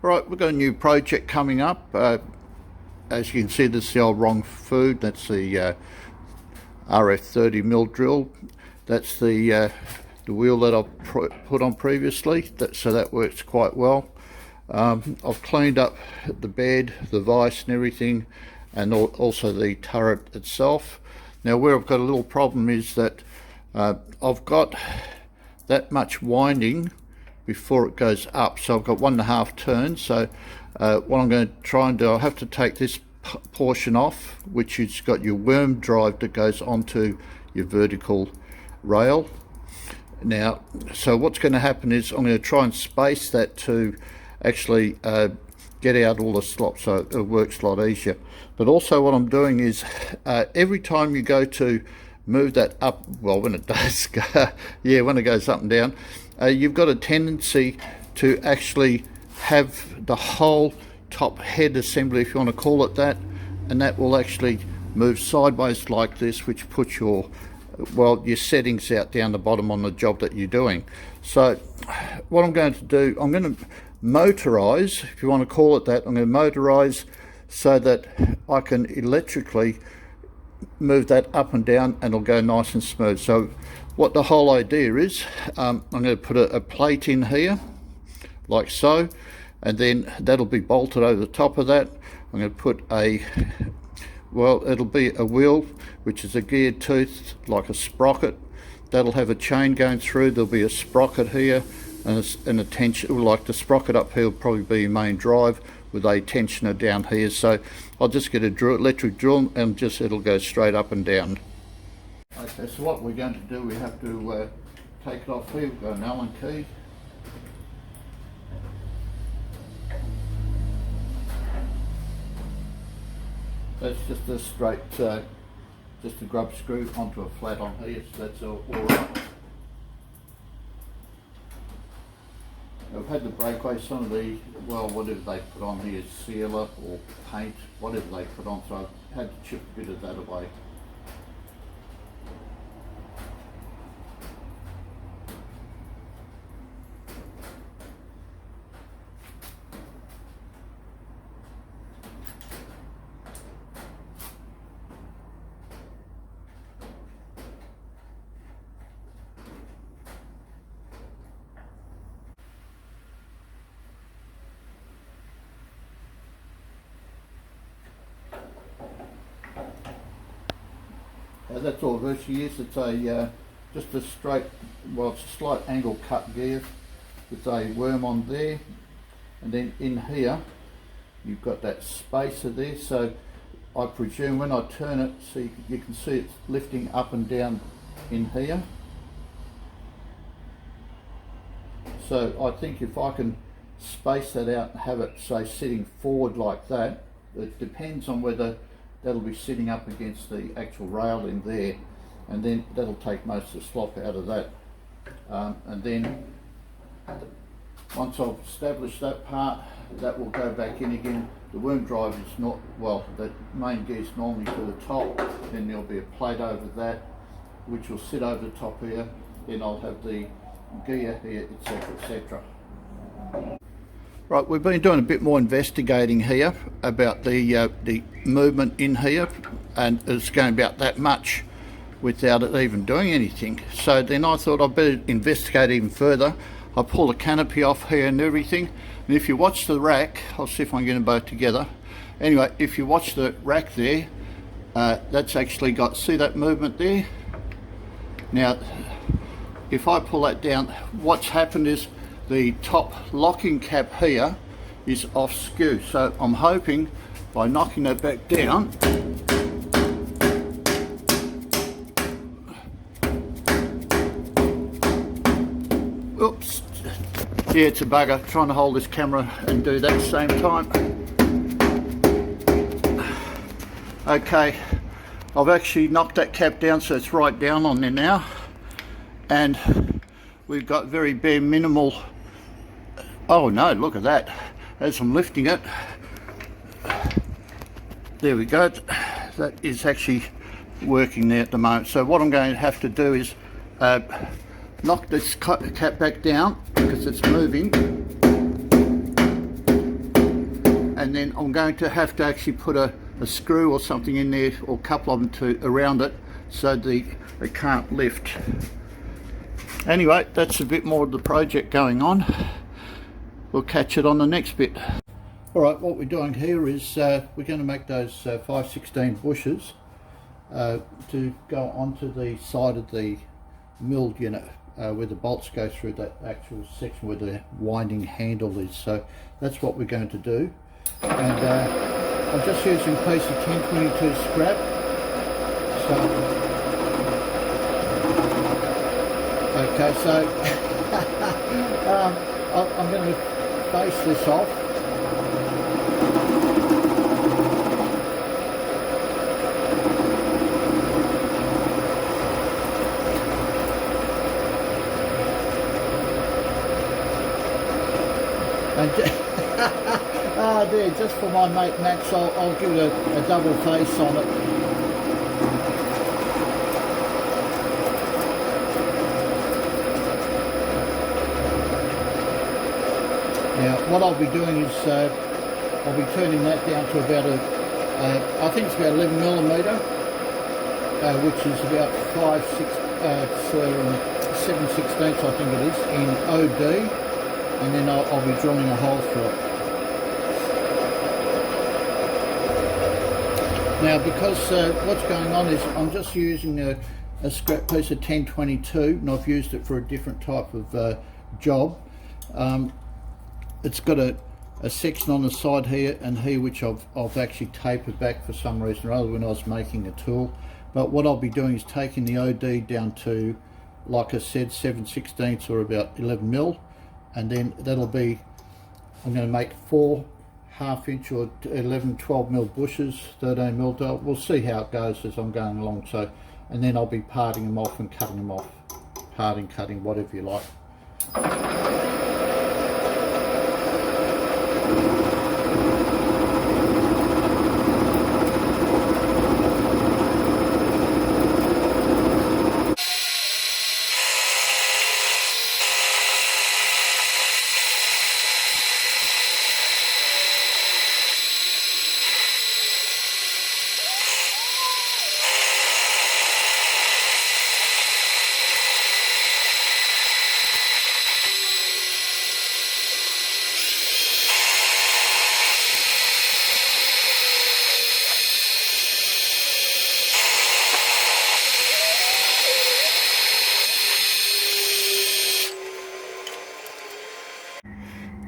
Right, we've got a new project coming up. As you can see, this is the old Rong food. That's the RF30 mill drill. That's the wheel that I've put on previously, so that works quite well. I've cleaned up the bed, the vise and everything, and also the turret itself. Now where I've got a little problem is that I've got that much winding before it goes up, so I've got 1.5 turns. So what I'm going to try and do, I'll have to take this portion off, which has got your worm drive that goes onto your vertical rail. Now, so what's going to happen is I'm going to try and space that to actually get out all the slop, so it works a lot easier. But also what I'm doing is every time you go to move that up, well, when it does go, yeah, when it goes up and down, you've got a tendency to actually have the whole top head assembly, if you want to call it that, and that will actually move sideways like this, which puts your settings out down the bottom on the job that you're doing. So what I'm going to do, I'm going to motorize, if you want to call it that. I'm going to motorize so that I can electrically move that up and down, and it'll go nice and smooth. So what the whole idea is, I'm going to put a plate in here like so, and then that'll be bolted over the top of that. I'm going to put it'll be a wheel which is a geared tooth, like a sprocket. That'll have a chain going through. There'll be a sprocket here and a tension, like the sprocket up here will probably be your main drive with a tensioner down here. So I'll just get a electric drill and it'll go straight up and down. Okay, so what we're going to do, we have to take it off here. We've got an Allen key. That's just a straight, just a grub screw onto a flat on here, so that's all right. I've had to break away some of the, whatever they put on here, sealer or paint, whatever they put on, so I've had to chip a bit of that away. That's all virtually is. It's a just a straight, it's a slight angle cut gear with a worm on there, and then in here you've got that spacer there. So I presume when I turn it, so you can see it's lifting up and down in here. So I think if I can space that out and have it, say, sitting forward like that, it depends on whether that'll be sitting up against the actual rail in there, and then that'll take most of the slop out of that. And then once I've established that part, that will go back in again. The worm drive is not, the main gear is normally to the top, then there'll be a plate over that which will sit over the top here, then I'll have the gear here, etc, etc. Right, we've been doing a bit more investigating here about the movement in here, and it's going about that much without it even doing anything. So then I thought I'd better investigate even further. I pulled the canopy off here and everything, and if you watch the rack, I'll see if I can get them both together. Anyway, if you watch the rack there, that's actually got, see that movement there? Now, if I pull that down, what's happened is the top locking cap here is off skew. So I'm hoping by knocking that back down, oops, yeah, it's a bugger trying to hold this camera and do that at the same time. Okay, I've actually knocked that cap down, so it's right down on there now, and we've got very bare minimal. Oh no, look at that. As I'm lifting it, there we go. That is actually working there at the moment. So what I'm going to have to do is knock this cap back down because it's moving. and then I'm going to have to actually put a screw or something in there, or a couple of them around it, so it can't lift. Anyway, that's a bit more of the project going on. We'll catch it on the next bit. Alright, what we're doing here is we're going to make those 5/16 bushes to go onto the side of the milled unit, where the bolts go through that actual section where the winding handle is. So that's what we're going to do. And I'm just using a piece of 1022 scrap. So, okay, so I'm going to face this off. And there, just for my mate Max, I'll give it a double face on it. Now, what I'll be doing is I'll be turning that down to about I think it's about 11 millimetre, which is about 7/16 I think it is, in OD. And then I'll be drilling a hole through it. Now, because what's going on is I'm just using a scrap piece of 1022, and I've used it for a different type of job. It's got a section on the side here and here, which I've actually tapered back for some reason or other when I was making a tool. But what I'll be doing is taking the OD down to, like I said, 7/16 or about 11 mil. And then that'll be, I'm going to make 4 1/2 inch or 11, 12 mil bushes, 13 mil. We'll see how it goes as I'm going along. So, and then I'll be parting them off and cutting them off, cutting, whatever you like.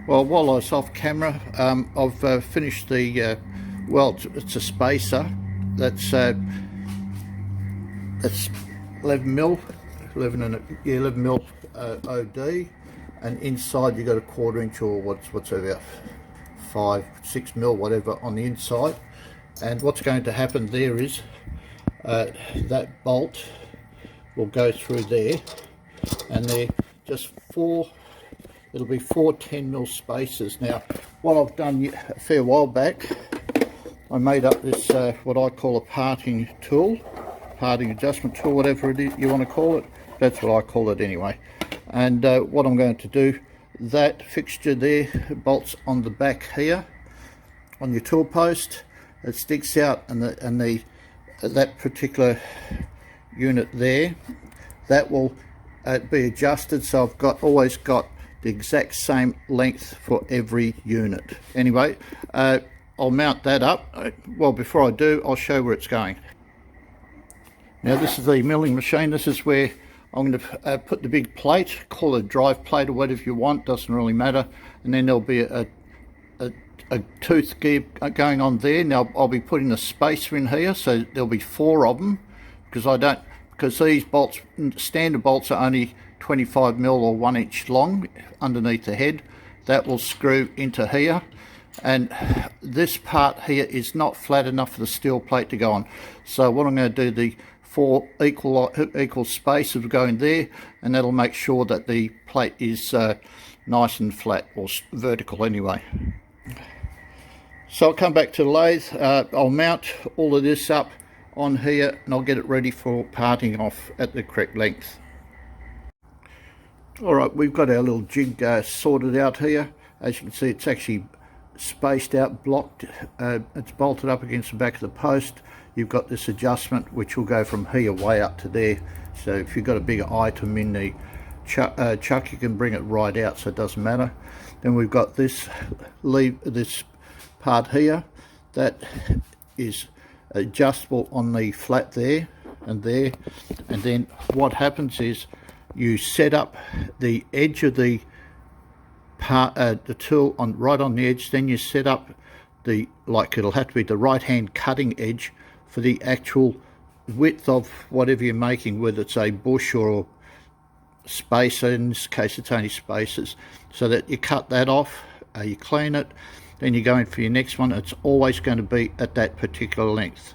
Well, while I was off camera, I've finished the, well, it's a spacer that's 11 mil, 11 mil OD, and inside you got a 1/4 inch or what's about 5-6 mil, whatever, on the inside. And what's going to happen there is that bolt will go through there, and they're just it'll be 4 10 mil spacers. Now, what I've done a fair while back, I made up this what I call a parting tool, parting adjustment tool, whatever it is you want to call it. That's what I call it anyway. And what I'm going to do, that fixture there bolts on the back here on your tool post. It sticks out, and that particular unit there, that will be adjusted, so I've always got the exact same length for every unit. Anyway, I'll mount that up. Well, before I do, I'll show where it's going. Now, this is the milling machine. This is where I'm going to put the big plate, call it a drive plate or whatever you want, doesn't really matter. And then there'll be a tooth gear going on there. Now, I'll be putting a spacer in here, so there'll be 4 of them, because these bolts, standard bolts, are only 25 mil or 1 inch long underneath the head. That will screw into here, and this part here is not flat enough for the steel plate to go on. So what I'm going to do, the 4 equal spaces will go in there, and that'll make sure that the plate is nice and flat, or vertical anyway. So I'll come back to the lathe. I'll mount all of this up on here, and I'll get it ready for parting off at the correct length. Alright, we've got our little jig sorted out here. As you can see, it's actually spaced out, blocked, it's bolted up against the back of the post. You've got this adjustment which will go from here way up to there, so if you've got a bigger item in the chuck, you can bring it right out, so it doesn't matter. Then we've got this this part here that is adjustable on the flat there and there, and then what happens is you set up the edge of the part, the tool on right on the edge, then you set up the, like, it'll have to be the right hand cutting edge for the actual width of whatever you're making, whether it's a bush or a spacer. In this case it's only spacers, so that you cut that off, you clean it, then you go in for your next one. It's always going to be at that particular length.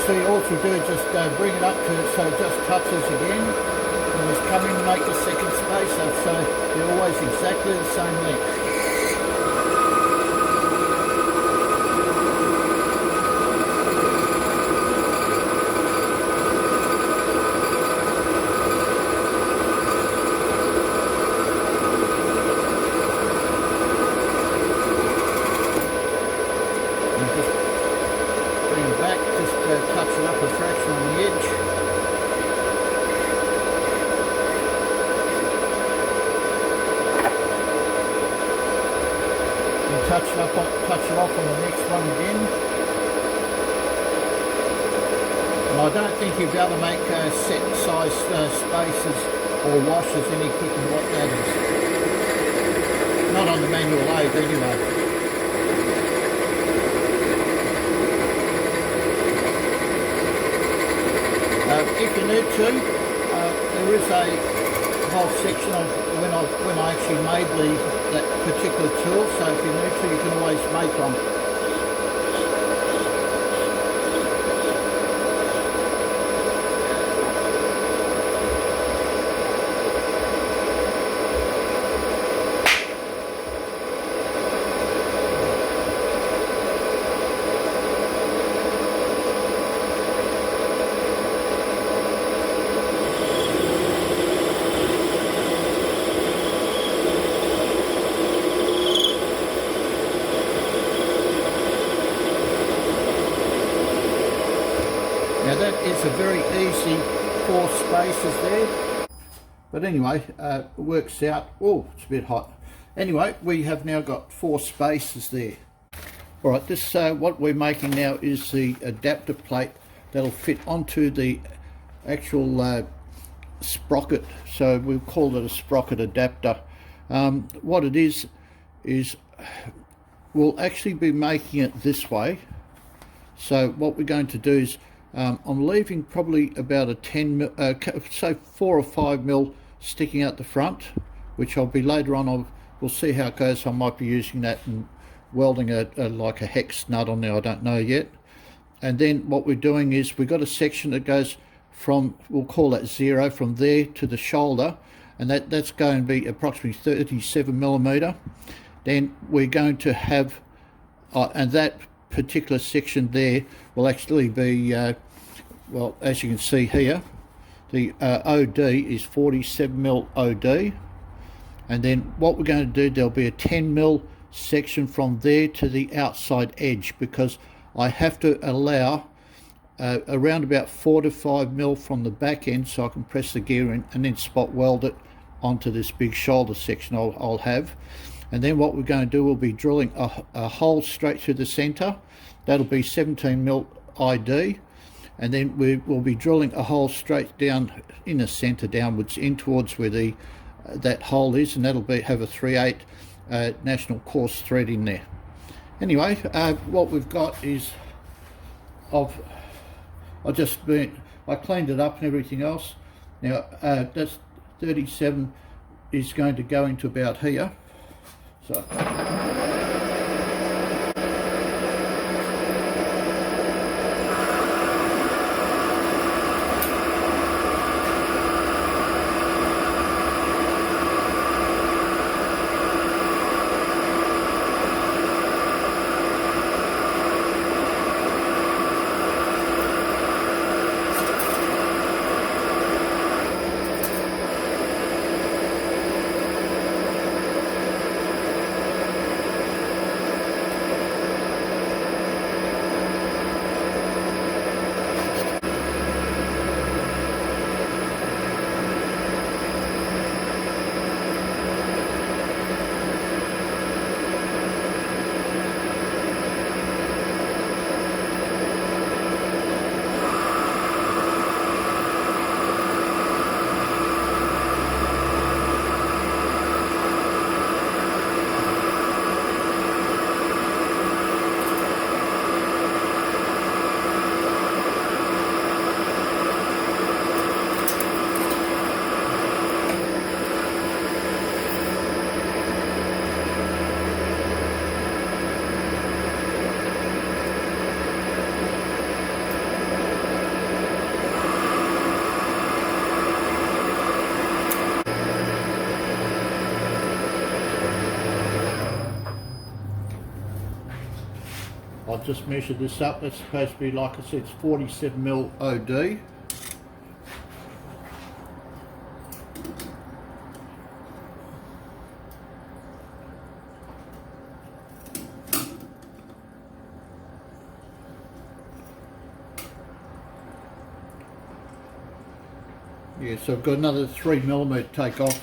So all you do is just bring it up to so it just touches again, and just come in and make the second spacer, so they're always exactly the same length. Touch it up a fraction on the edge. And touch it off on the next one again. And I don't think you'll be able to make set size spacers or washers any quicker than what that is. Not on the manual lathe anyway. If you need to, there is a whole section of when I actually made that particular tool, so if you need to, you can always make one. Now that is a very easy 4 spaces there, but anyway, it works out. Oh, it's a bit hot. Anyway, we have now got 4 spaces there. Alright, this what we're making now is the adapter plate that'll fit onto the actual sprocket, so we'll call it a sprocket adapter. What it is we'll actually be making it this way. So what we're going to do is I'm leaving probably about a 10 mil, so 4 or 5 mil sticking out the front, which I'll be later on, we'll see how it goes. I might be using that and welding like a hex nut on there, I don't know yet. And then what we're doing is we've got a section that goes from, we'll call that 0, from there to the shoulder, and that's going to be approximately 37 millimeter. Then we're going to have, and that particular section there will actually be well, as you can see here, the OD is 47 mil OD, and then what we're going to do, there'll be a 10 mil section from there to the outside edge, because I have to allow around about 4 to 5 mil from the back end, so I can press the gear in and then spot weld it onto this big shoulder section I'll have. And then what we're going to do, we'll be drilling a hole straight through the center. That'll be 17mm ID. And then we will be drilling a hole straight down in the center, downwards in towards where the that hole is, and that'll have a 3/8 national coarse thread in there. Anyway, what we've got is I cleaned it up and everything else. Now that's 37 is going to go into about here. So I've just measured this up. That's supposed to be, like I said, it's 47mm OD. Yeah, so I've got another 3mm to take off.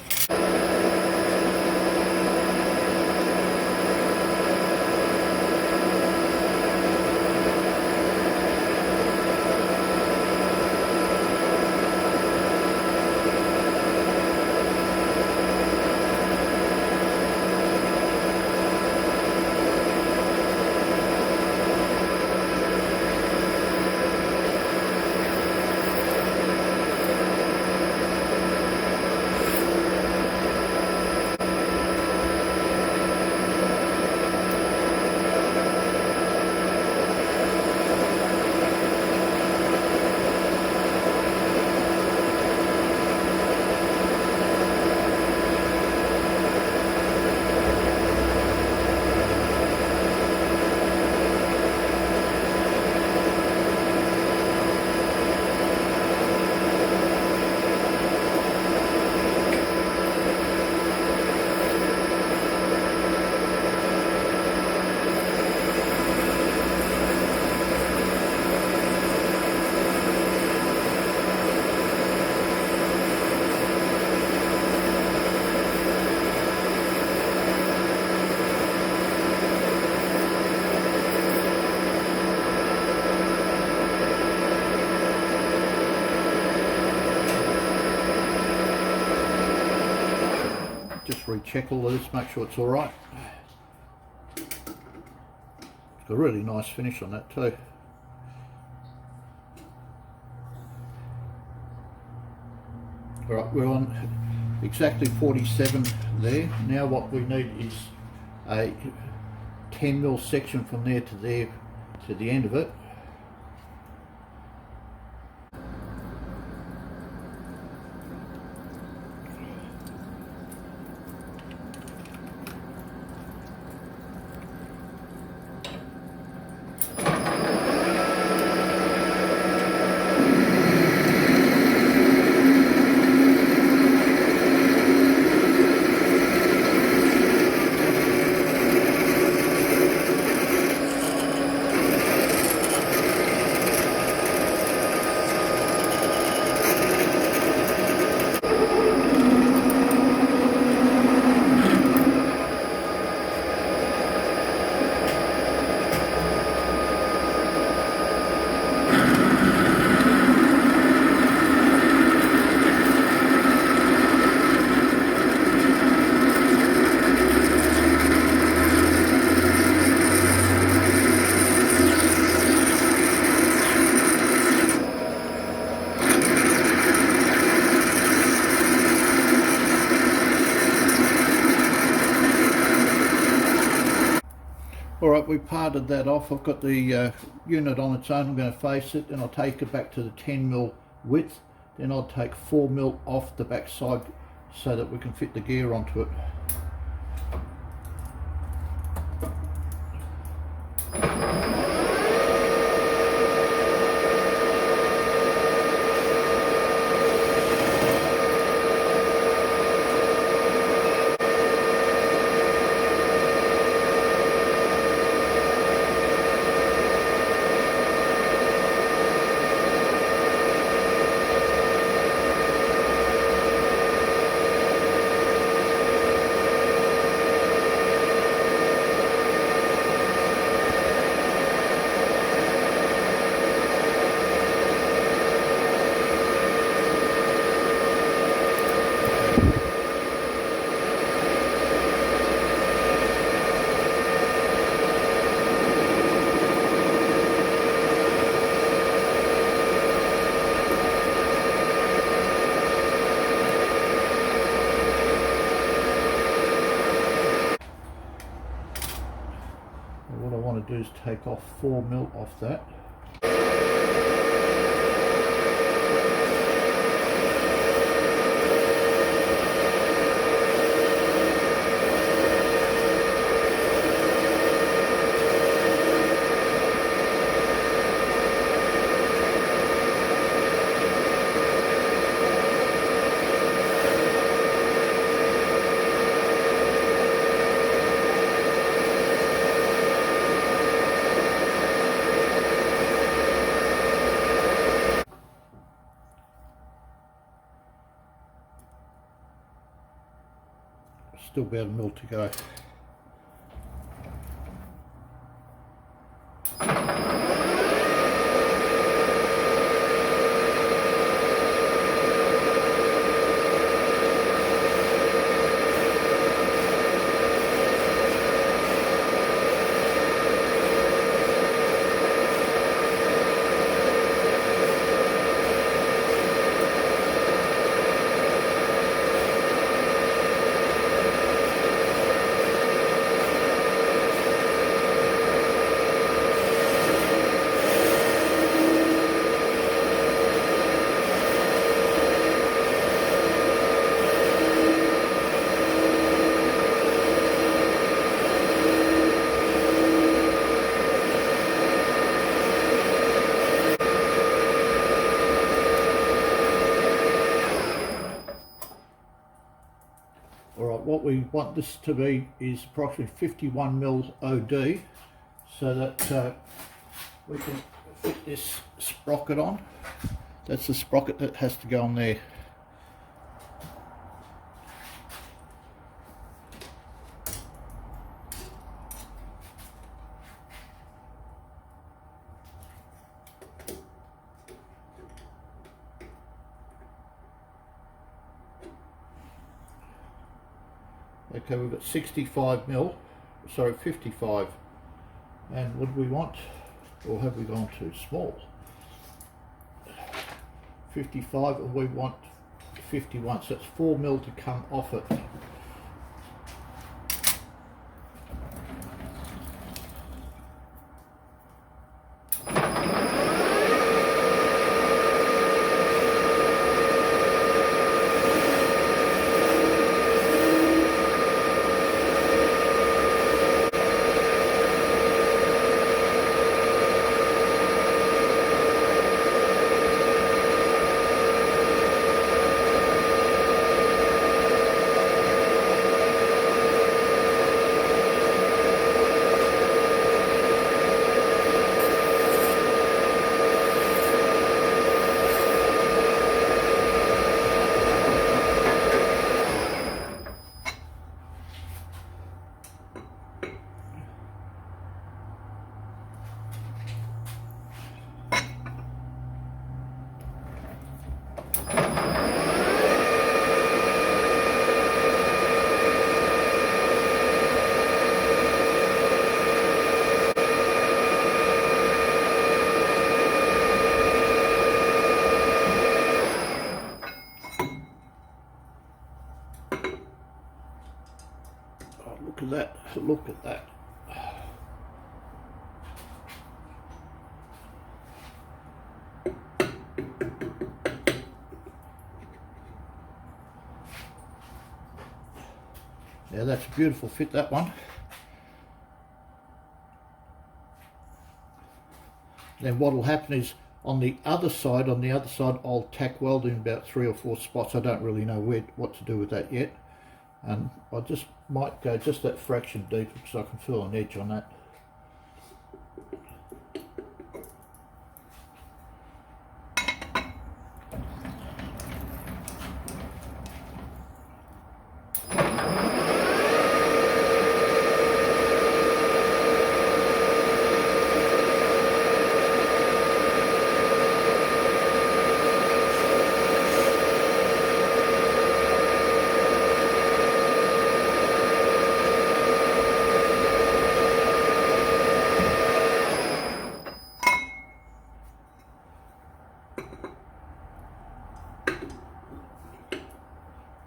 Just recheck all of this, make sure it's all right. It's got a really nice finish on that too. All right, we're on exactly 47 there. Now what we need is a 10mm section from there to the end of it. Alright, we parted that off. I've got the unit on its own. I'm going to face it, and I'll take it back to the 10mm width. Then I'll take 4mm off the back side so that we can fit the gear onto it. What I want to do is take off 4mm off that. Still about 1mm to go. Alright, what we want this to be is approximately 51mm OD, so that we can fit this sprocket on. That's the sprocket that has to go on there. Okay, we've got 65mm, sorry, 55. And what do we want? Or have we gone too small? 55, and we want 51, so it's 4mm to come off it. Look at that. that's a beautiful fit, that one. Then what will happen is on the other side, I'll tack weld in about 3 or 4 spots. I don't really know what to do with that yet. And I just might go just that fraction deeper because I can feel an edge on that.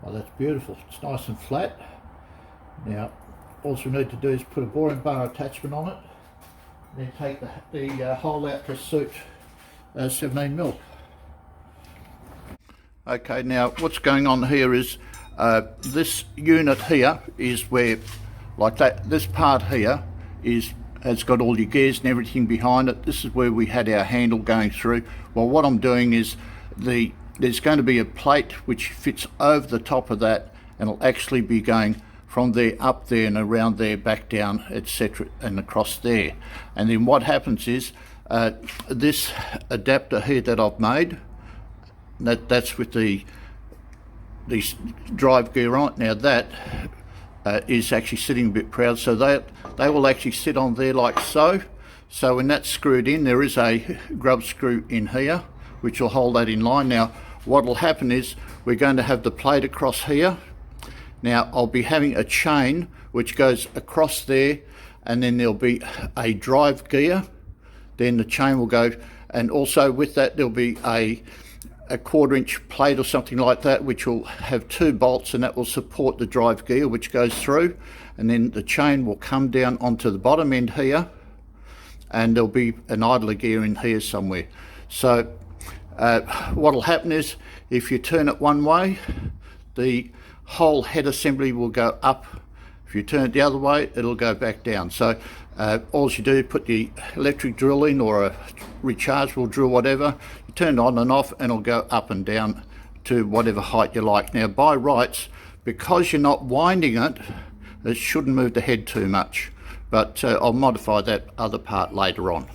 Well, that's beautiful. It's nice and flat. Now, all we need to do is put a boring bar attachment on it, and then take the hole out to suit 17mm. Okay, now what's going on here is this unit here is where, like that, this part here has got all your gears and everything behind it. This is where we had our handle going through. Well, what I'm doing is there's going to be a plate which fits over the top of that, and it'll actually be going from there up there and around there, back down, etc., and across there. And then what happens is this adapter here that I've made, that's with the drive gear on it. Now that is actually sitting a bit proud, so they will actually sit on there like so. So when that's screwed in, there is a grub screw in here which will hold that in line. Now what will happen is we're going to have the plate across here. Now I'll be having a chain which goes across there, and then there'll be a drive gear, then the chain will go, and also with that there'll be a 1/4 inch plate or something like that which will have 2 bolts, and that will support the drive gear which goes through, and then the chain will come down onto the bottom end here, and there'll be an idler gear in here somewhere. So what will happen is if you turn it one way, the whole head assembly will go up. If you turn it the other way, it'll go back down. So all you do is put the electric drill in, or a rechargeable drill, whatever, you turn it on and off, and it'll go up and down to whatever height you like. Now by rights, because you're not winding it, it shouldn't move the head too much, but I'll modify that other part later on.